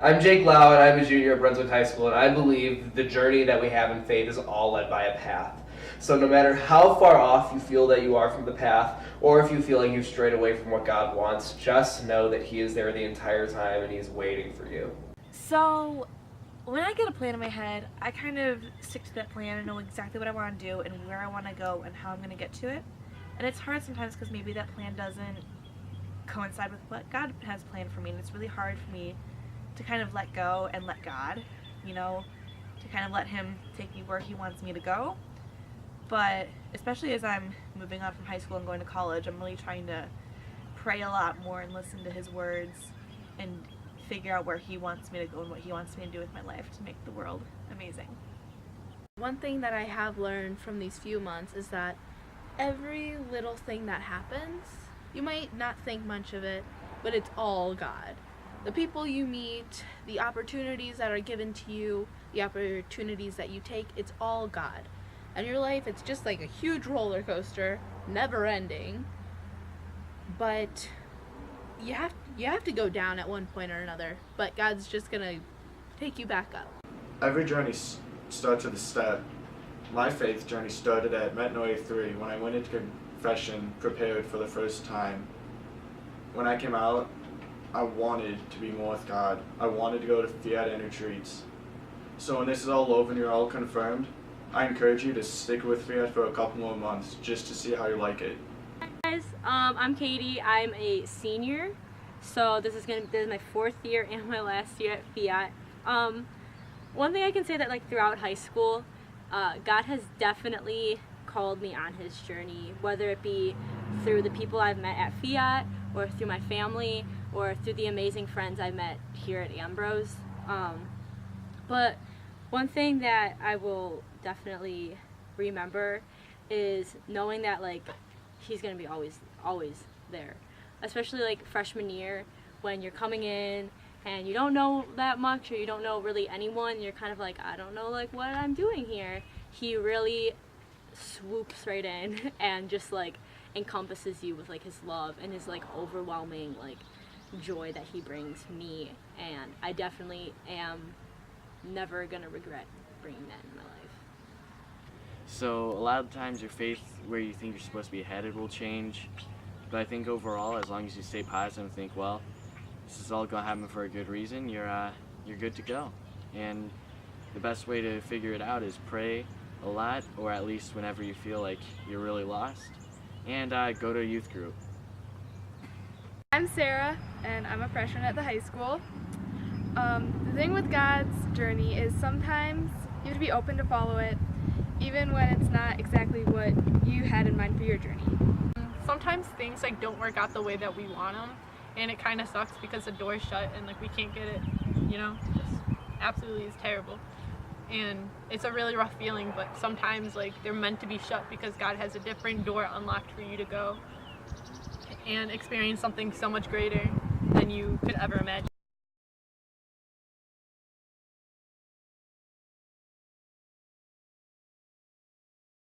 I'm Jake Lau, and I'm a junior at Brunswick High School, and I believe the journey that we have in faith is all led by a path. So no matter how far off you feel that you are from the path, or if you feel like you've strayed away from what God wants, just know that He is there the entire time and He's waiting for you. So when I get a plan in my head, I kind of stick to that plan and know exactly what I want to do and where I want to go and how I'm going to get to it. And it's hard sometimes because maybe that plan doesn't coincide with what God has planned for me, and it's really hard for me to kind of let go and let God, to kind of let Him take me where He wants me to go. But especially as I'm moving on from high school and going to college, I'm really trying to pray a lot more and listen to His words and figure out where He wants me to go and what He wants me to do with my life to make the world amazing. One thing that I have learned from these few months is that every little thing that happens, you might not think much of it, but it's all God. The people you meet, the opportunities that are given to you, the opportunities that you take, it's all God. And your life, it's just like a huge roller coaster, never ending. But you have to go down at one point or another, but God's just gonna take you back up. Every journey starts with a step. My faith journey started at Metanoia 3 when I went into confession prepared for the first time. When I came out, I wanted to be more with God. I wanted to go to Fiat and retreats. So when this is all over and you're all confirmed, I encourage you to stick with Fiat for a couple more months just to see how you like it. Guys, I'm Katie. I'm a senior, so this is my fourth year and my last year at Fiat. One thing I can say that throughout high school, God has definitely called me on His journey, whether it be through the people I've met at Fiat, or through my family, or through the amazing friends I met here at Ambrose. But one thing that I will definitely remember is knowing that He's gonna be always there, especially freshman year when you're coming in and you don't know that much, or you don't know really anyone. You're kind of I don't know what I'm doing here. He really swoops right in and just encompasses you with His love and His overwhelming joy that He brings me, and I definitely am never gonna regret bringing that in my life. So a lot of times your faith where you think you're supposed to be headed will change, but I think overall, as long as you stay positive and think, well, this is all gonna happen for a good reason, you're good to go. And the best way to figure it out is pray a lot, or at least whenever you feel like you're really lost, and go to a youth group. I'm Sarah, and I'm a freshman at the high school. The thing with God's journey is sometimes you have to be open to follow it, even when it's not exactly what you had in mind for your journey. Sometimes things don't work out the way that we want them, and it kind of sucks because the door's shut and we can't get it, just absolutely is terrible. And it's a really rough feeling, but sometimes they're meant to be shut because God has a different door unlocked for you to go and experience something so much greater than you could ever imagine.